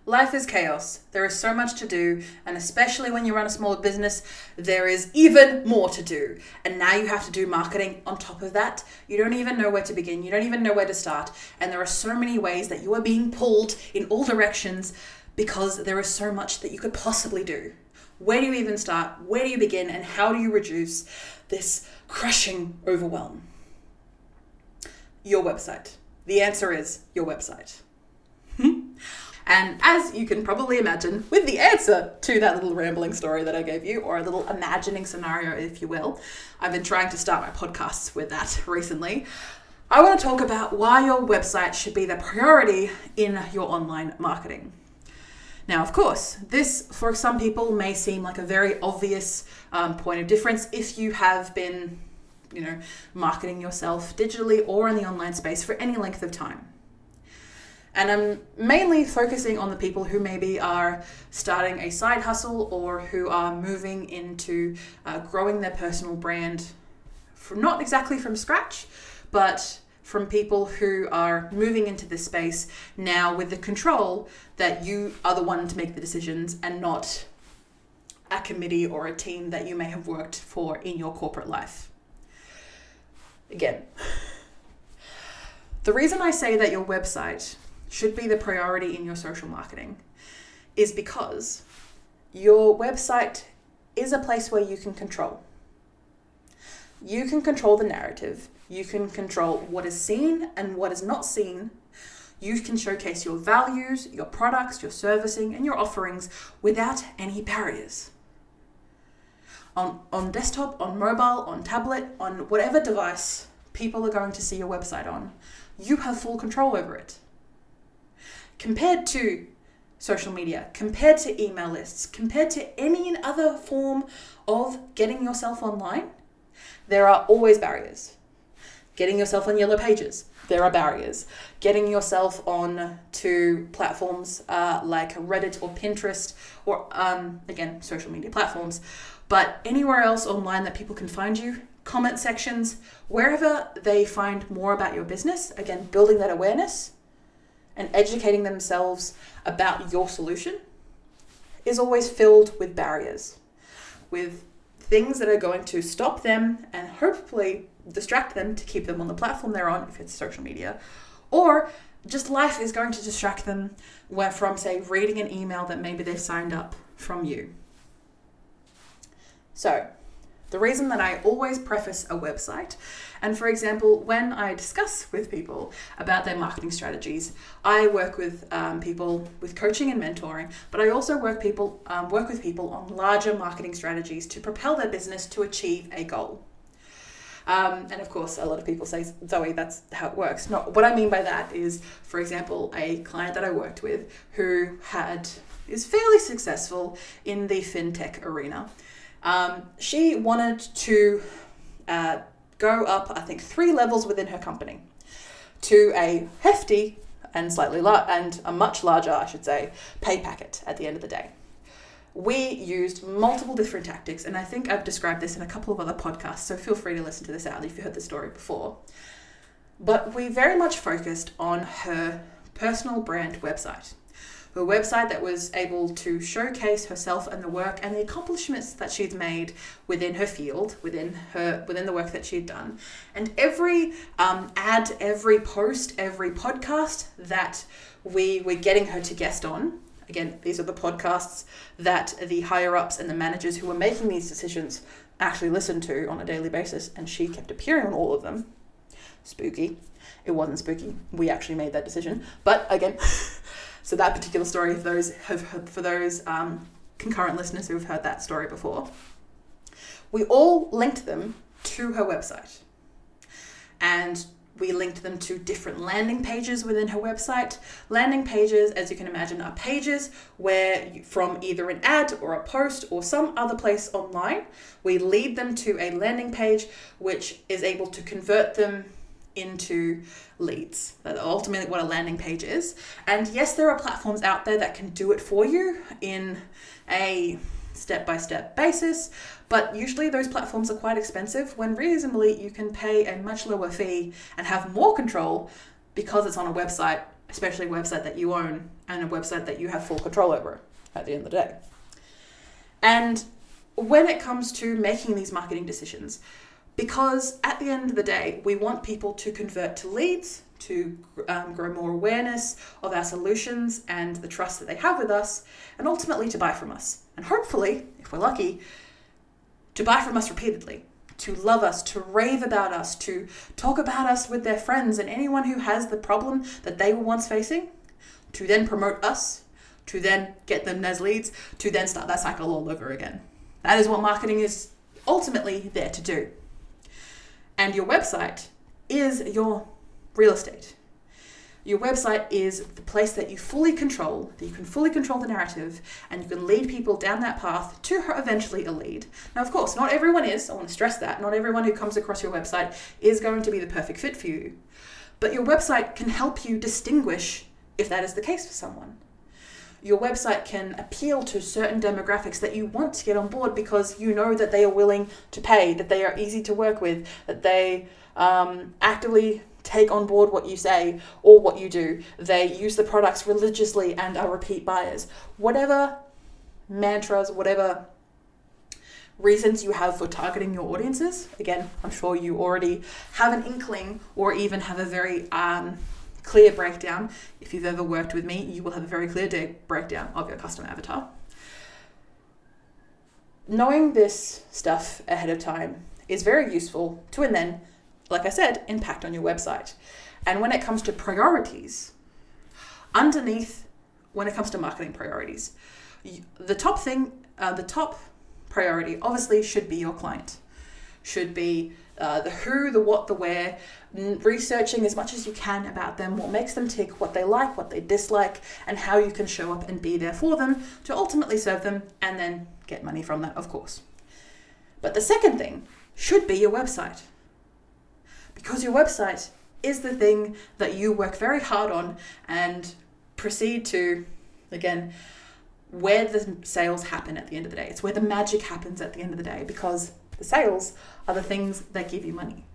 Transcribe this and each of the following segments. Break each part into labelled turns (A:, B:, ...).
A: Life is chaos. There is so much to do, and especially when you run a smaller business, there is even more to do. And now you have to do marketing on top of that. You don't even know where to begin. You don't even know where to start. And there are so many ways that you are being pulled in all directions because there is so much that you could possibly do. Where do you even start? Where do you begin? And how do you reduce this crushing overwhelm? Your website. The answer is your website. And as you can probably imagine, with the answer to that little rambling story that I gave you, or a little imagining scenario, if you will, I've been trying to start my podcasts with that recently. I want to talk about why your website should be the priority in your online marketing. Now, of course, this for some people may seem like a very obvious point of difference if you have been, marketing yourself digitally or in the online space for any length of time. And I'm mainly focusing on the people who maybe are starting a side hustle or who are moving into growing their personal brand from not exactly from scratch, but from people who are moving into this space now with the control that you are the one to make the decisions and not a committee or a team that you may have worked for in your corporate life. Again, the reason I say that your website should be the priority in your social marketing is because your website is a place where you can control. You can control the narrative. You can control what is seen and what is not seen. You can showcase your values, your products, your servicing, and your offerings without any barriers. On desktop, on mobile, on tablet, on whatever device people are going to see your website on, you have full control over it. Compared to social media, compared to email lists, compared to any other form of getting yourself online, there are always barriers. Getting yourself on Yellow Pages, there are barriers. Getting yourself on to platforms like Reddit or Pinterest or, again, social media platforms, but anywhere else online that people can find you, comment sections, wherever they find more about your business, again, building that awareness and educating themselves about your solution is always filled with barriers, with things that are going to stop them and hopefully distract them to keep them on the platform they're on if it's social media, or just life is going to distract them from, say, reading an email that maybe they've signed up from you. So, the reason that I always preface a website, and for example, when I discuss with people about their marketing strategies, I work with people with coaching and mentoring, but I also work with people on larger marketing strategies to propel their business to achieve a goal. And of course, a lot of people say, Zoe, that's how it works. No, what I mean by that is, for example, a client that I worked with who is fairly successful in the fintech arena. She wanted to go up, I think, 3 levels within her company to a hefty and and a much larger, I should say, pay packet at the end of the day. We used multiple different tactics, and I think I've described this in a couple of other podcasts, so feel free to listen to this out if you heard the story before. But we very much focused on her personal brand website. A website that was able to showcase herself and the work and the accomplishments that she'd made within her field, within the work that she'd done. And every ad, every post, every podcast that we were getting her to guest on, again, these are the podcasts that the higher ups and the managers who were making these decisions actually listened to on a daily basis, and she kept appearing on all of them. Spooky. It wasn't spooky. We actually made that decision. But again, so that particular story, for those concurrent listeners who have heard that story before, we all linked them to her website. And we linked them to different landing pages within her website. Landing pages, as you can imagine, are pages where from either an ad or a post or some other place online, we lead them to a landing page which is able to convert them into leads. That's ultimately what a landing page is. And yes, there are platforms out there that can do it for you in a step-by-step basis, but usually those platforms are quite expensive when reasonably you can pay a much lower fee and have more control because it's on a website especially a website that you own and a website that you have full control over at the end of the day. And when it comes to making these marketing decisions, because at the end of the day, we want people to convert to leads, to grow more awareness of our solutions and the trust that they have with us, and ultimately to buy from us. And hopefully, if we're lucky, to buy from us repeatedly, to love us, to rave about us, to talk about us with their friends and anyone who has the problem that they were once facing, to then promote us, to then get them as leads, to then start that cycle all over again. That is what marketing is ultimately there to do. And your website is your real estate. Your website is the place that you fully control, that you can fully control the narrative, and you can lead people down that path to eventually a lead. Now, of course, not everyone is, I want to stress that, not everyone who comes across your website is going to be the perfect fit for you. But your website can help you distinguish if that is the case for someone. Your website can appeal to certain demographics that you want to get on board because you know that they are willing to pay, that they are easy to work with, that they actively take on board what you say or what you do. They use the products religiously and are repeat buyers. Whatever mantras, whatever reasons you have for targeting your audiences, again, I'm sure you already have an inkling or even have a very clear breakdown. If you've ever worked with me, you will have a very clear breakdown of your customer avatar. Knowing this stuff ahead of time is very useful to, and then, like I said, impact on your website. And when it comes to priorities, underneath, when it comes to marketing priorities, the top priority obviously should be your client. Should be the who, the what, the where, researching as much as you can about them, what makes them tick, what they like, what they dislike, and how you can show up and be there for them to ultimately serve them and then get money from that, of course. But the second thing should be your website. Because your website is the thing that you work very hard on and proceed to, again, where the sales happen at the end of the day. It's where the magic happens at the end of the day, because the sales are the things that give you money.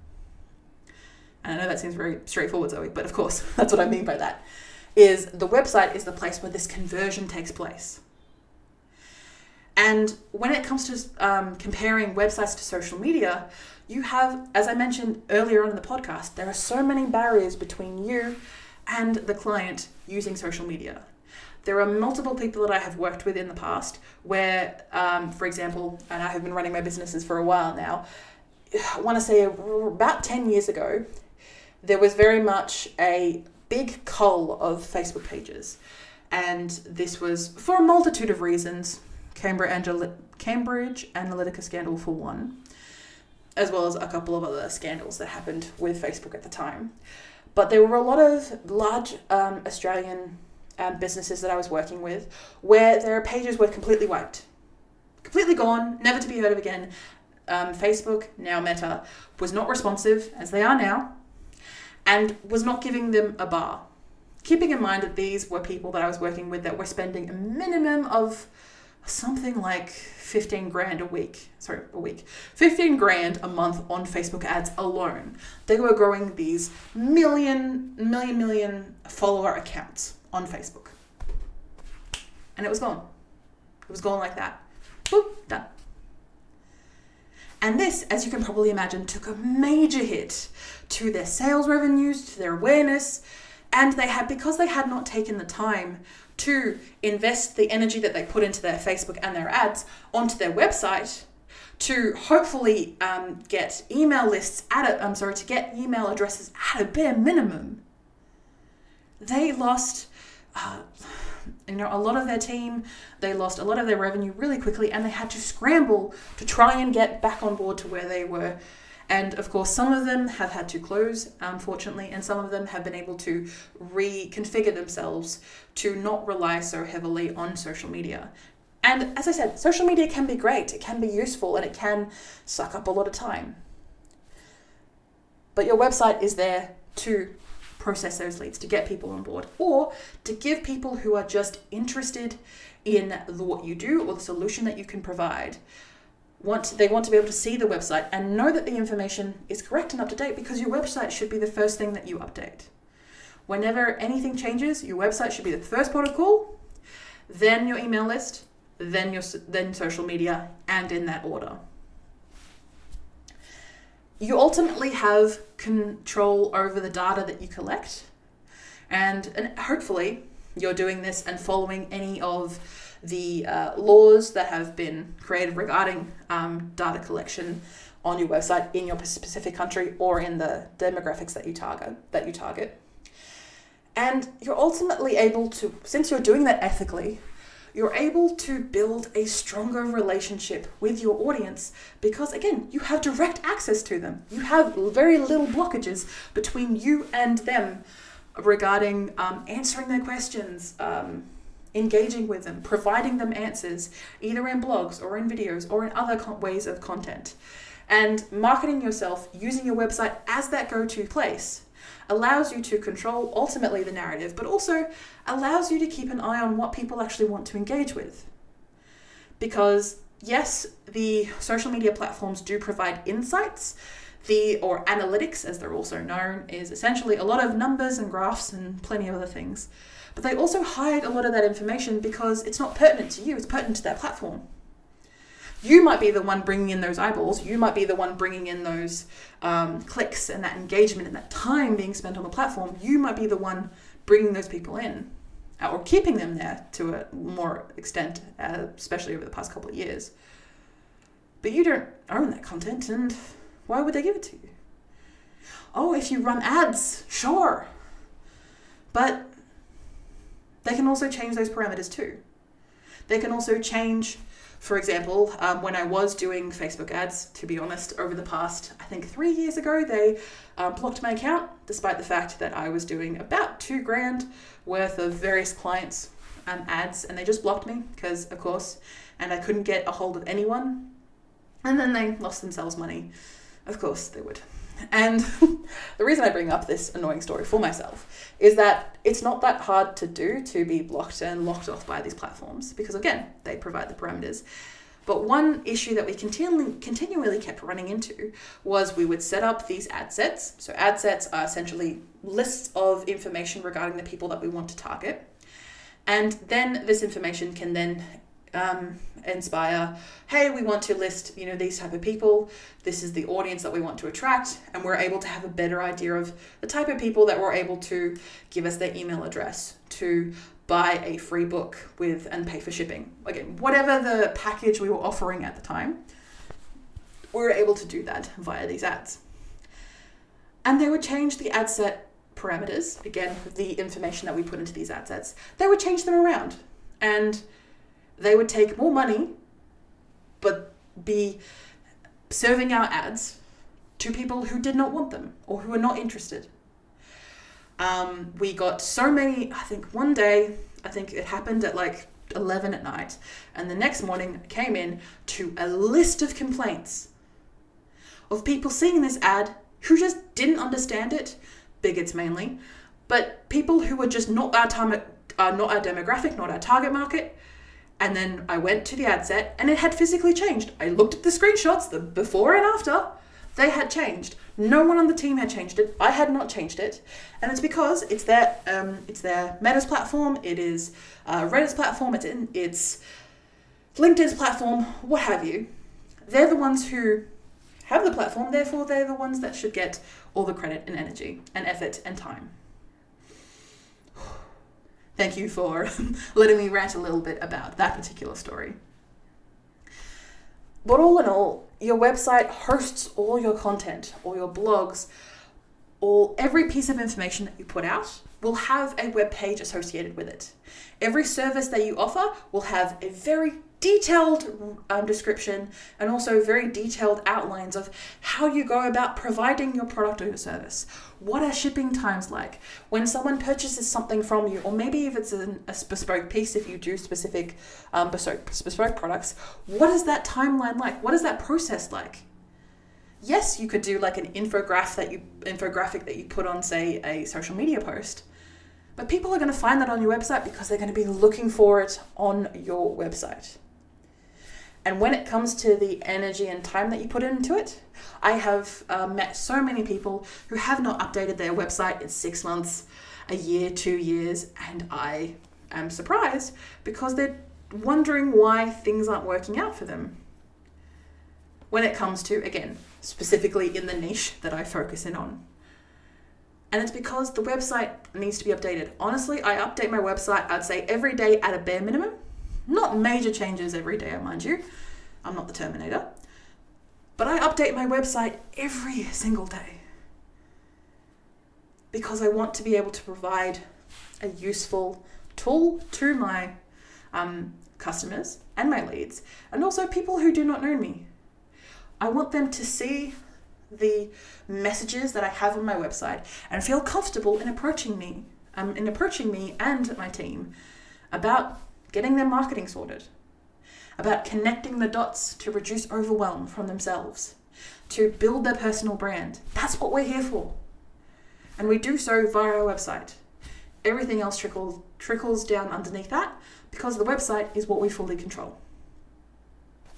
A: And I know that seems very straightforward, Zoe, but of course, that's what I mean by that, is the website is the place where this conversion takes place. And when it comes to comparing websites to social media, you have, as I mentioned earlier on in the podcast, there are so many barriers between you and the client using social media. There are multiple people that I have worked with in the past where, for example, and I have been running my businesses for a while now, I want to say about 10 years ago, there was very much a big cull of Facebook pages. And this was for a multitude of reasons. Cambridge Analytica scandal for one, as well as a couple of other scandals that happened with Facebook at the time. But there were a lot of large Australian businesses that I was working with where their pages were completely wiped, completely gone, never to be heard of again. Facebook, now Meta, was not responsive, as they are now, and was not giving them a bar. Keeping in mind that these were people that I was working with that were spending a minimum of something like 15 grand a week, 15 grand a month on Facebook ads alone. They were growing these million follower accounts on Facebook. And it was gone. It was gone like that. Boop, done. And this, as you can probably imagine, took a major hit to their sales revenues, to their awareness, and because they had not taken the time to invest the energy that they put into their Facebook and their ads onto their website to hopefully get email lists to get email addresses at a bare minimum, they lost a lot of their team, they lost a lot of their revenue really quickly, and they had to scramble to try and get back on board to where they were. And of course, some of them have had to close, unfortunately, and some of them have been able to reconfigure themselves to not rely so heavily on social media. And as I said, social media can be great, it can be useful, and it can suck up a lot of time. But your website is there to process those leads, to get people on board, or to give people who are just interested in what you do or the solution that you can provide. They want to be able to see the website and know that the information is correct and up to date, because your website should be the first thing that you update. Whenever anything changes, your website should be the first port of call, then your email list, then social media, and in that order. You ultimately have control over the data that you collect, and hopefully you're doing this and following any of the laws that have been created regarding data collection on your website in your specific country or in the demographics that you target. And you're ultimately able to, since you're doing that ethically, you're able to build a stronger relationship with your audience because, again, you have direct access to them. You have very little blockages between you and them regarding answering their questions, engaging with them, providing them answers, either in blogs or in videos or in other ways of content. And marketing yourself using your website as that go-to place allows you to control ultimately the narrative, but also allows you to keep an eye on what people actually want to engage with. Because yes, the social media platforms do provide insights, or analytics, as they're also known, is essentially a lot of numbers and graphs and plenty of other things. But they also hide a lot of that information because it's not pertinent to you, it's pertinent to their platform. You might be the one bringing in those eyeballs, you might be the one bringing in those clicks and that engagement and that time being spent on the platform. You might be the one bringing those people in or keeping them there to a more extent, especially over the past couple of years. But you don't own that content, and why would they give it to you? Oh, if you run ads, sure. But they can also change those parameters too. They can also change, for example, when I was doing Facebook ads, to be honest, over the past, I think 3 years ago, they blocked my account, despite the fact that I was doing about $2,000 worth of various clients' ads, and they just blocked me because, of course, and I couldn't get a hold of anyone. And then they lost themselves money. Of course they would. And the reason I bring up this annoying story for myself is that it's not that hard to do to be blocked and locked off by these platforms because, again, they provide the parameters. But one issue that we continually kept running into was we would set up these ad sets. So ad sets are essentially lists of information regarding the people that we want to target. And then this information can then inspire, hey, we want to list, these type of people. This is the audience that we want to attract. And we're able to have a better idea of the type of people that were able to give us their email address to buy a free book with and pay for shipping. Again, whatever the package we were offering at the time, we were able to do that via these ads. And they would change the ad set parameters, again, the information that we put into these ad sets, they would change them around. And they would take more money, but be serving our ads to people who did not want them or who were not interested. We got so many, I think one day, it happened at like 11 at night, and the next morning I came in to a list of complaints of people seeing this ad who just didn't understand it, bigots mainly, but people who were just not our demographic, not our target market. And then I went to the ad set and it had physically changed. I looked at the screenshots, the before and after, they had changed. No one on the team had changed it. I had not changed it. And it's because it's their Meta's platform, it is Reddit's platform, it's LinkedIn's platform, what have you. They're the ones who have the platform, therefore they're the ones that should get all the credit and energy and effort and time. Thank you for letting me rant a little bit about that particular story. But all in all, your website hosts all your content, all your blogs, every piece of information that you put out will have a web page associated with it. Every service that you offer will have a very detailed description and also very detailed outlines of how you go about providing your product or your service. What are shipping times like? When someone purchases something from you, or maybe if it's a bespoke piece, if you do specific bespoke products, what is that timeline like? What is that process like? Yes, you could do like an infographic that you put on, say, a social media post, but people are going to find that on your website because they're going to be looking for it on your website. And when it comes to the energy and time that you put into it, I have met so many people who have not updated their website in 6 months, a year, 2 years, and I am surprised because they're wondering why things aren't working out for them. When it comes to, again, specifically in the niche that I focus in on. And it's because the website needs to be updated. Honestly, I update my website, I'd say every day at a bare minimum. Not major changes every day, mind you. I'm not the Terminator. But I update my website every single day. Because I want to be able to provide a useful tool to my customers and my leads, and also people who do not know me. I want them to see the messages that I have on my website and feel comfortable in approaching me and my team about getting their marketing sorted, about connecting the dots to reduce overwhelm from themselves, to build their personal brand. That's what we're here for. And we do so via our website. Everything else trickles down underneath that because the website is what we fully control.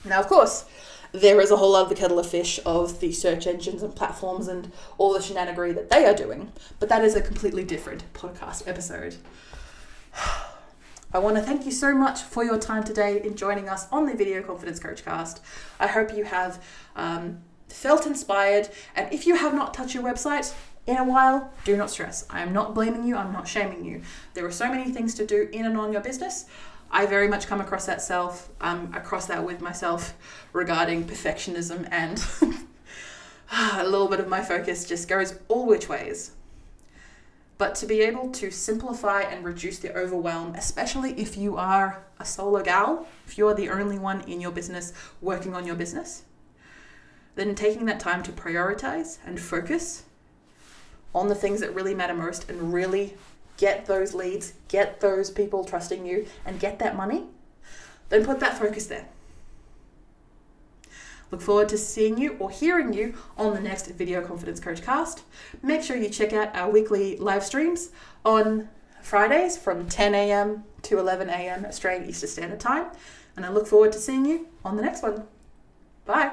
A: Now, of course, there is a whole other kettle of fish of the search engines and platforms and all the shenanigery that they are doing, but that is a completely different podcast episode. I want to thank you so much for your time today in joining us on the Video Confidence Coachcast. I hope you have felt inspired, and if you have not touched your website in a while, do not stress. I am not blaming you, I'm not shaming you. There are so many things to do in and on your business. I very much come across that with myself regarding perfectionism, and a little bit of my focus just goes all which ways. But to be able to simplify and reduce the overwhelm, especially if you are a solo gal, if you're the only one in your business working on your business, then taking that time to prioritize and focus on the things that really matter most and really get those leads, get those people trusting you, and get that money, then put that focus there. Look forward to seeing you or hearing you on the next Video Confidence Coachcast. Make sure you check out our weekly live streams on Fridays from 10 a.m. to 11 a.m. Australian Eastern Standard Time. And I look forward to seeing you on the next one. Bye.